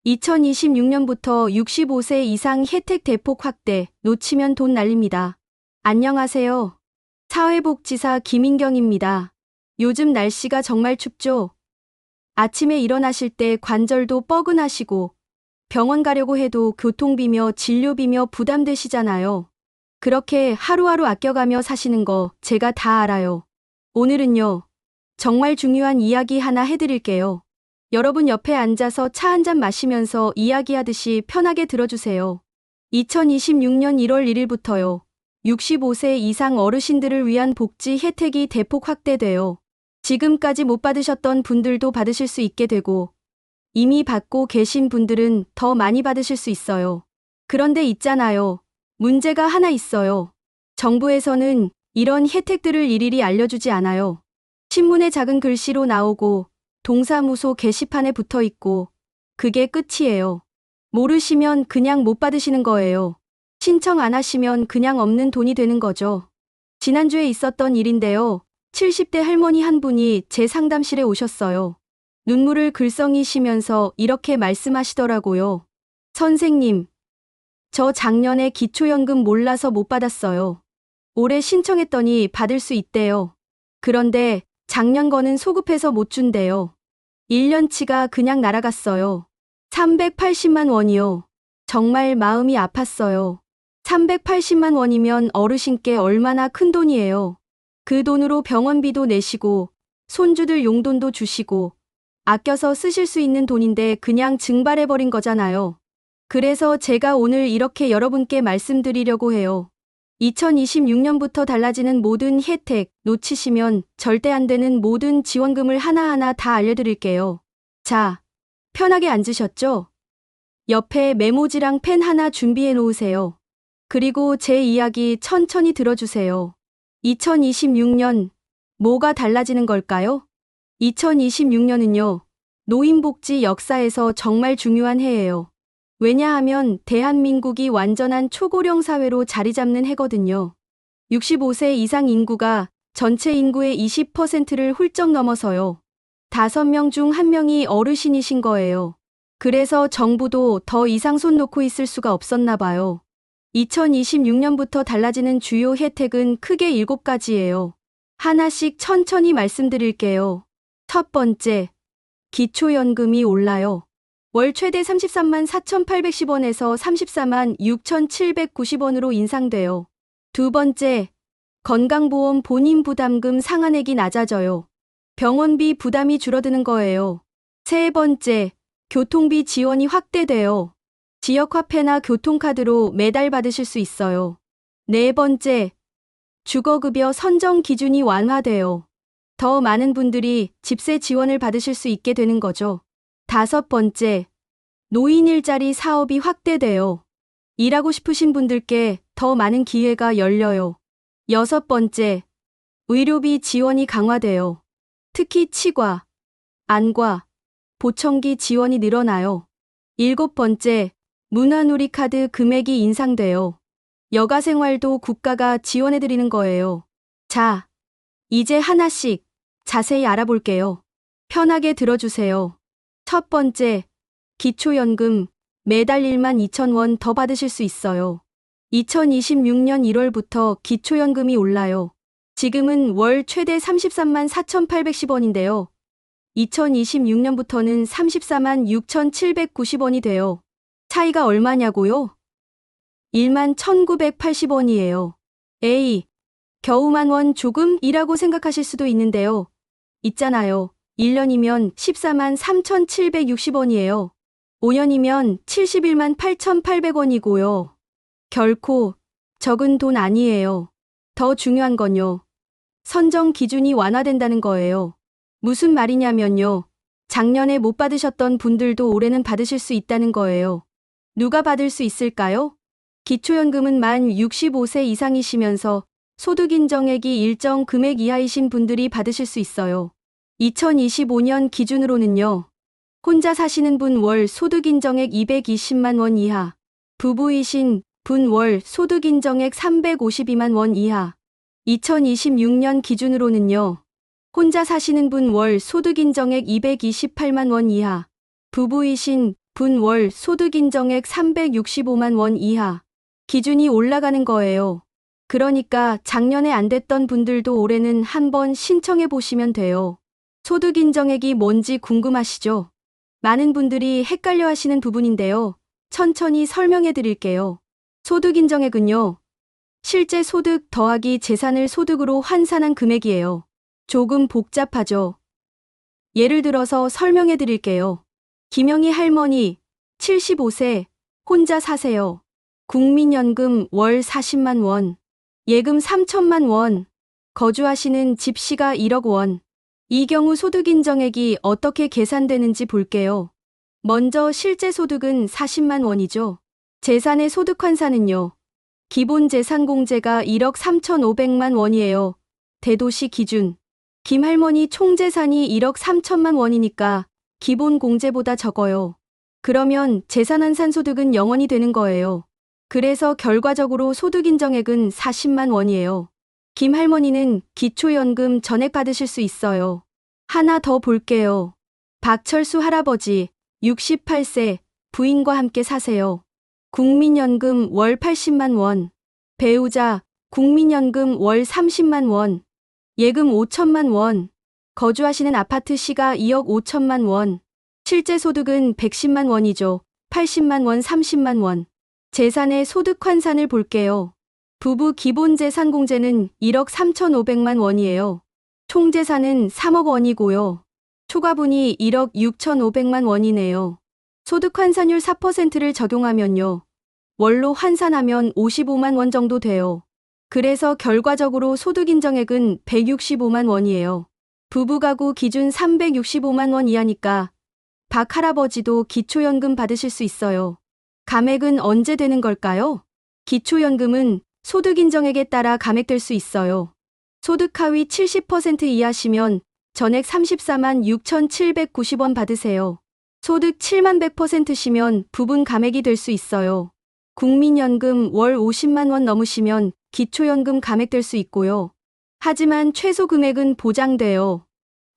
2026년부터 65세 이상 혜택 대폭 확대, 놓치면 돈 날립니다. 안녕하세요. 사회복지사 김인경입니다. 요즘 날씨가 정말 춥죠? 아침에 일어나실 때 관절도 뻐근하시고 병원 가려고 해도 교통비며 진료비며 부담되시잖아요. 그렇게 하루하루 아껴가며 사시는 거 제가 다 알아요. 오늘은요, 정말 중요한 이야기 하나 해드릴게요. 여러분 옆에 앉아서 차 한 잔 마시면서 이야기하듯이 편하게 들어주세요. 2026년 1월 1일부터요. 65세 이상 어르신들을 위한 복지 혜택이 대폭 확대돼요. 지금까지 못 받으셨던 분들도 받으실 수 있게 되고, 이미 받고 계신 분들은 더 많이 받으실 수 있어요. 그런데 있잖아요. 문제가 하나 있어요. 정부에서는 이런 혜택들을 일일이 알려주지 않아요. 신문에 작은 글씨로 나오고 동사무소 게시판에 붙어 있고 그게 끝이에요. 모르시면 그냥 못 받으시는 거예요. 신청 안 하시면 그냥 없는 돈이 되는 거죠. 지난주에 있었던 일인데요. 70대 할머니 한 분이 제 상담실에 오셨어요. 눈물을 글썽이시면서 이렇게 말씀하시더라고요. 선생님, 저 작년에 기초연금 몰라서 못 받았어요. 올해 신청했더니 받을 수 있대요. 그런데 작년 거는 소급해서 못 준대요. 1년치가 그냥 날아갔어요. 380만 원이요. 정말 마음이 아팠어요. 380만 원이면 어르신께 얼마나 큰 돈이에요. 그 돈으로 병원비도 내시고 손주들 용돈도 주시고 아껴서 쓰실 수 있는 돈인데 그냥 증발해버린 거잖아요. 그래서 제가 오늘 이렇게 여러분께 말씀드리려고 해요. 2026년부터 달라지는 모든 혜택 놓치시면 절대 안 되는 모든 지원금을 하나하나 다 알려드릴게요. 자, 편하게 앉으셨죠? 옆에 메모지랑 펜 하나 준비해 놓으세요. 그리고 제 이야기 천천히 들어주세요. 2026년, 뭐가 달라지는 걸까요? 2026년은요, 노인복지 역사에서 정말 중요한 해예요. 왜냐하면 대한민국이 완전한 초고령 사회로 자리 잡는 해거든요. 65세 이상 인구가 전체 인구의 20%를 훌쩍 넘어서요. 5명 중 1명이 어르신이신 거예요. 그래서 정부도 더 이상 손 놓고 있을 수가 없었나 봐요. 2026년부터 달라지는 주요 혜택은 크게 7가지예요. 하나씩 천천히 말씀드릴게요. 첫 번째, 기초연금이 올라요. 월 최대 33만 4,810원에서 34만 6,790원으로 인상돼요. 두 번째, 건강보험 본인 부담금 상한액이 낮아져요. 병원비 부담이 줄어드는 거예요. 세 번째, 교통비 지원이 확대돼요. 지역화폐나 교통카드로 매달 받으실 수 있어요. 네 번째, 주거급여 선정 기준이 완화돼요. 더 많은 분들이 집세 지원을 받으실 수 있게 되는 거죠. 다섯 번째, 노인 일자리 사업이 확대돼요. 일하고 싶으신 분들께 더 많은 기회가 열려요. 여섯 번째, 의료비 지원이 강화돼요. 특히 치과, 안과, 보청기 지원이 늘어나요. 일곱 번째, 문화누리카드 금액이 인상돼요. 여가생활도 국가가 지원해드리는 거예요. 자, 이제 하나씩 자세히 알아볼게요. 편하게 들어주세요. 첫 번째, 기초연금 매달 12,000원 더 받으실 수 있어요. 2026년 1월부터 기초연금이 올라요. 지금은 월 최대 33만 4,810원인데요. 2026년부터는 34만 6,790원이 돼요. 차이가 얼마냐고요? 1만 1,980원이에요. 에이, 겨우 10,000원 조금이라고 생각하실 수도 있는데요. 있잖아요. 1년이면 14만 3,760원이에요. 5년이면 71만 8,800원이고요. 결코 적은 돈 아니에요. 더 중요한 건요. 선정 기준이 완화된다는 거예요. 무슨 말이냐면요. 작년에 못 받으셨던 분들도 올해는 받으실 수 있다는 거예요. 누가 받을 수 있을까요? 기초연금은 만 65세 이상이시면서 소득 인정액이 일정 금액 이하이신 분들이 받으실 수 있어요. 2025년 기준으로는요. 혼자 사시는 분 월 소득 인정액 220만 원 이하, 부부이신 분 월 소득 인정액 352만 원 이하, 2026년 기준으로는요. 혼자 사시는 분 월 소득 인정액 228만 원 이하, 부부이신 분 월 소득 인정액 365만 원 이하. 기준이 올라가는 거예요. 그러니까 작년에 안 됐던 분들도 올해는 한번 신청해 보시면 돼요. 소득 인정액이 뭔지 궁금하시죠? 많은 분들이 헷갈려 하시는 부분인데요. 천천히 설명해 드릴게요. 소득 인정액은요, 실제 소득 더하기 재산을 소득으로 환산한 금액이에요. 조금 복잡하죠? 예를 들어서 설명해 드릴게요. 김영희 할머니, 75세, 혼자 사세요. 국민연금 월 40만 원, 예금 3천만 원, 거주하시는 집시가 1억 원. 이 경우 소득 인정액이 어떻게 계산되는지 볼게요. 먼저 실제 소득은 40만 원이죠. 재산의 소득 환산은요. 기본 재산 공제가 1억 3,500만 원이에요. 대도시 기준. 김 할머니 총 재산이 1억 3천만 원이니까 기본 공제보다 적어요. 그러면 재산 환산 소득은 0원이 되는 거예요. 그래서 결과적으로 소득 인정액은 40만 원이에요. 김 할머니는 기초연금 전액 받으실 수 있어요. 하나 더 볼게요. 박철수 할아버지, 68세, 부인과 함께 사세요. 국민연금 월 80만 원. 배우자, 국민연금 월 30만 원. 예금 5천만 원. 거주하시는 아파트 시가 2억 5천만 원. 실제 소득은 110만 원이죠. 80만 원, 30만 원. 재산의 소득 환산을 볼게요. 부부 기본 재산 공제는 1억 3,500만 원이에요. 총 재산은 3억 원이고요. 초과분이 1억 6,500만 원이네요. 소득 환산율 4%를 적용하면요. 월로 환산하면 55만 원 정도 돼요. 그래서 결과적으로 소득 인정액은 165만 원이에요. 부부가구 기준 365만 원 이하니까 박 할아버지도 기초연금 받으실 수 있어요. 감액은 언제 되는 걸까요? 기초연금은 소득 인정액에 따라 감액될 수 있어요. 소득 하위 70% 이하시면 전액 34만 6,790원 받으세요. 소득 7만 100%시면 부분 감액이 될 수 있어요. 국민연금 월 50만 원 넘으시면 기초연금 감액될 수 있고요. 하지만 최소 금액은 보장돼요.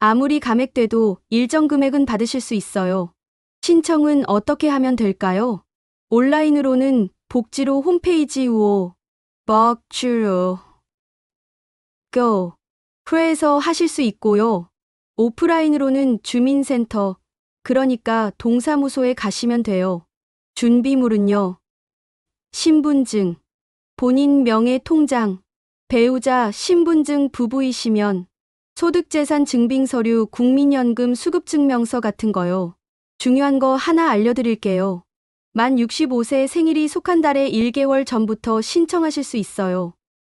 아무리 감액돼도 일정 금액은 받으실 수 있어요. 신청은 어떻게 하면 될까요? 온라인으로는 복지로 홈페이지 우오 벅주로 고에서 하실 수 있고요. 오프라인으로는 주민센터, 그러니까 동사무소에 가시면 돼요. 준비물은요. 신분증, 본인 명의 통장, 배우자 신분증 부부이시면 소득재산 증빙서류, 국민연금 수급증명서 같은 거요. 중요한 거 하나 알려드릴게요. 만 65세 생일이 속한 달에 1개월 전부터 신청하실 수 있어요.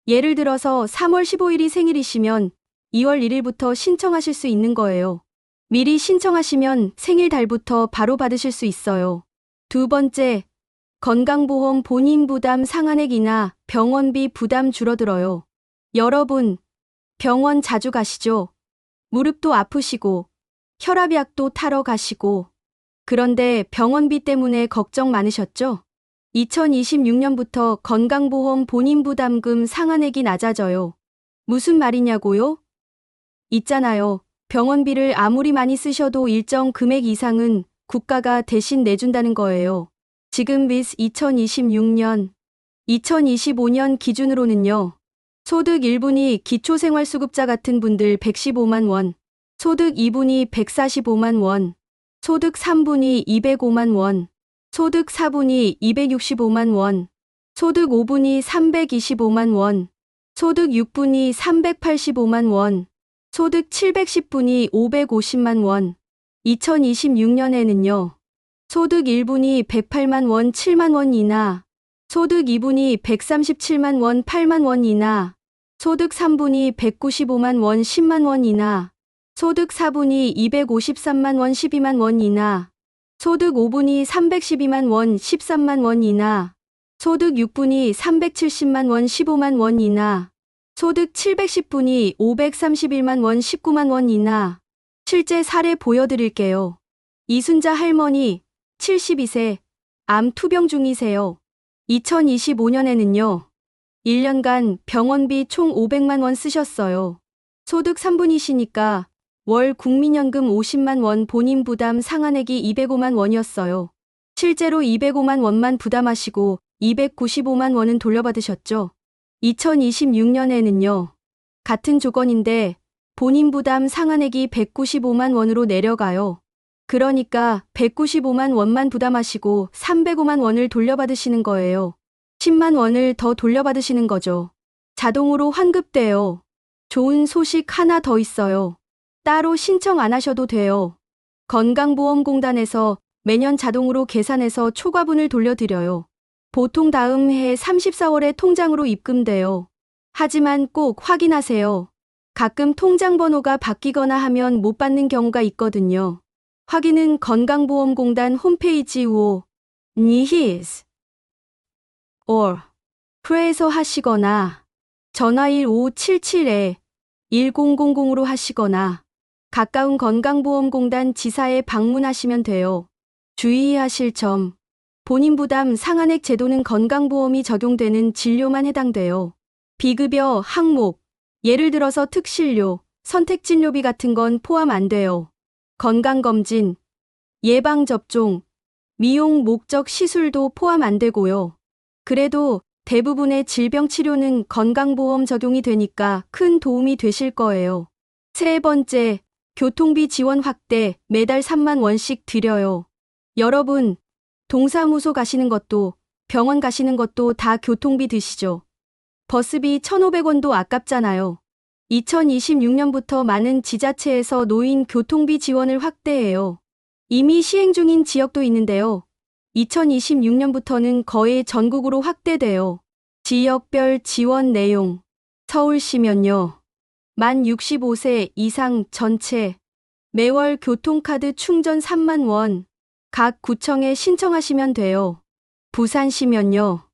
예를 들어서 3월 15일이 생일이시면 2월 1일부터 신청하실 수 있는 거예요. 미리 신청하시면 생일 달부터 바로 받으실 수 있어요. 두 번째, 건강보험 본인 부담 상한액이나 병원비 부담 줄어들어요. 여러분, 병원 자주 가시죠? 무릎도 아프시고, 혈압약도 타러 가시고, 그런데 병원비 때문에 걱정 많으셨죠? 2026년부터 건강보험 본인 부담금 상한액이 낮아져요. 무슨 말이냐고요? 있잖아요. 병원비를 아무리 많이 쓰셔도 일정 금액 이상은 국가가 대신 내준다는 거예요. 지금 bis 2025년 기준으로는요. 소득 1분이 기초생활수급자 같은 분들 115만 원, 소득 2분이 145만 원, 소득 3분이 205만 원, 소득 4분이 265만 원, 소득 5분이 325만 원, 소득 6분이 385만 원, 소득 710분이 550만 원. 2026년에는요. 소득 1분이 108만 원 7만 원 이나, 소득 2분이 137만 원 8만 원 이나, 소득 3분이 195만 원 10만 원 이나, 소득 4분이 253만 원 12만 원 이나, 소득 5분이 312만 원 13만 원 이나, 소득 6분이 370만 원 15만 원 이나, 소득 710분이 531만 원 19만 원 이나. 실제 사례 보여드릴게요. 이순자 할머니, 72세, 암 투병 중이세요. 2025년에는요. 1년간 병원비 총 500만 원 쓰셨어요. 소득 3분이시니까 월 국민연금 50만 원 본인 부담 상한액이 205만 원이었어요. 실제로 205만 원만 부담하시고 295만 원은 돌려받으셨죠. 2026년에는요. 같은 조건인데 본인 부담 상한액이 195만 원으로 내려가요. 그러니까 195만 원만 부담하시고 305만 원을 돌려받으시는 거예요. 10만 원을 더 돌려받으시는 거죠. 자동으로 환급돼요. 좋은 소식 하나 더 있어요. 따로 신청 안 하셔도 돼요. 건강보험공단에서 매년 자동으로 계산해서 초과분을 돌려드려요. 보통 다음 해 34월에 통장으로 입금돼요. 하지만 꼭 확인하세요. 가끔 통장 번호가 바뀌거나 하면 못 받는 경우가 있거든요. 확인은 건강보험공단 홈페이지 니히스 or 프에서 하시거나 전화 1577-1000으로 하시거나 가까운 건강보험공단 지사에 방문하시면 돼요. 주의하실 점. 본인 부담 상한액 제도는 건강보험이 적용되는 진료만 해당돼요. 비급여, 항목, 예를 들어서 특실료, 선택진료비 같은 건 포함 안 돼요. 건강검진, 예방접종, 미용 목적 시술도 포함 안 되고요. 그래도 대부분의 질병 치료는 건강보험 적용이 되니까 큰 도움이 되실 거예요. 세 번째, 교통비 지원 확대, 매달 3만 원씩 드려요. 여러분, 동사무소 가시는 것도 병원 가시는 것도 다 교통비 드시죠. 버스비 1,500원도 아깝잖아요. 2026년부터 많은 지자체에서 노인 교통비 지원을 확대해요. 이미 시행 중인 지역도 있는데요. 2026년부터는 거의 전국으로 확대돼요. 지역별 지원 내용. 서울시면요. 만 65세 이상 전체 매월 교통카드 충전 3만 원. 각 구청에 신청하시면 돼요. 부산시면요.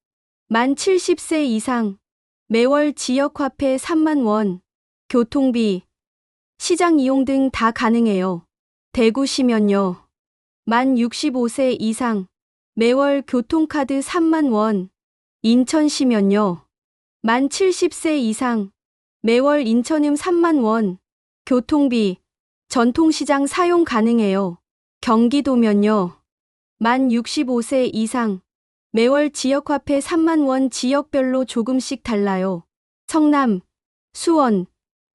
만 70세 이상 매월 지역화폐 3만 원. 교통비, 시장 이용 등 다 가능해요. 대구시면요. 만 65세 이상 매월 교통카드 3만 원. 인천시면요. 만 70세 이상 매월 인천음 3만 원. 교통비, 전통시장 사용 가능해요. 경기도면요. 만 65세 이상 매월 지역화폐 3만 원. 지역별로 조금씩 달라요. 성남, 수원,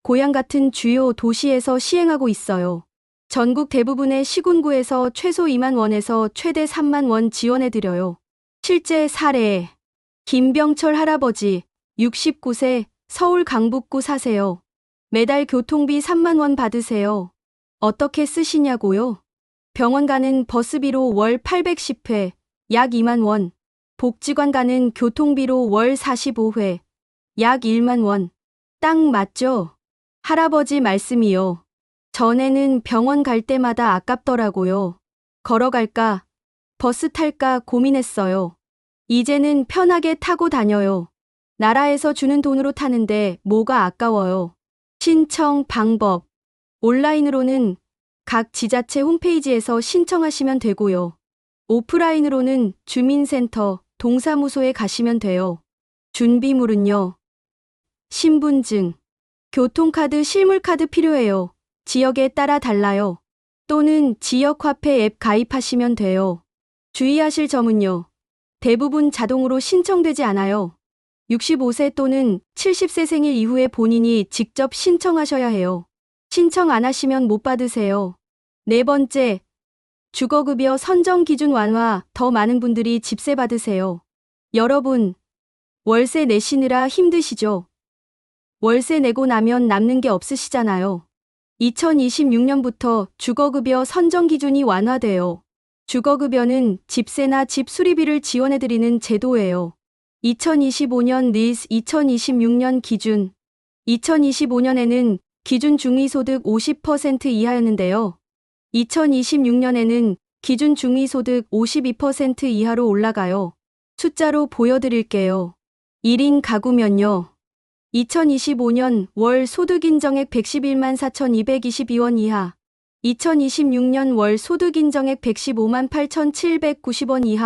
고양 같은 주요 도시에서 시행하고 있어요. 전국 대부분의 시군구에서 최소 2만 원에서 최대 3만 원 지원해드려요. 실제 사례. 김병철 할아버지, 69세, 서울 강북구 사세요. 매달 교통비 3만 원 받으세요. 어떻게 쓰시냐고요? 병원 가는 버스비로 월 810회, 약 2만 원. 복지관 가는 교통비로 월 45회, 약 1만 원. 딱 맞죠? 할아버지 말씀이요. 전에는 병원 갈 때마다 아깝더라고요. 걸어갈까, 버스 탈까 고민했어요. 이제는 편하게 타고 다녀요. 나라에서 주는 돈으로 타는데 뭐가 아까워요. 신청 방법. 온라인으로는 각 지자체 홈페이지에서 신청하시면 되고요. 오프라인으로는 주민센터, 동사무소에 가시면 돼요. 준비물은요. 신분증, 교통카드, 실물카드 필요해요. 지역에 따라 달라요. 또는 지역화폐 앱 가입하시면 돼요. 주의하실 점은요. 대부분 자동으로 신청되지 않아요. 65세 또는 70세 생일 이후에 본인이 직접 신청하셔야 해요. 신청 안 하시면 못 받으세요. 네 번째, 주거급여 선정 기준 완화. 더 많은 분들이 집세 받으세요. 여러분, 월세 내시느라 힘드시죠? 월세 내고 나면 남는 게 없으시잖아요. 2026년부터 주거급여 선정 기준이 완화돼요. 주거급여는 집세나 집 수리비를 지원해드리는 제도예요. 2025년 리스 2026년 기준. 2025년에는 기준 중위소득 50% 이하였는데요. 2026년에는 기준 중위소득 52% 이하로 올라가요. 숫자로 보여드릴게요. 1인 가구면요. 2025년 월 소득 인정액 111만 4,222원 이하. 2026년 월 소득 인정액 115만 8,790원 이하.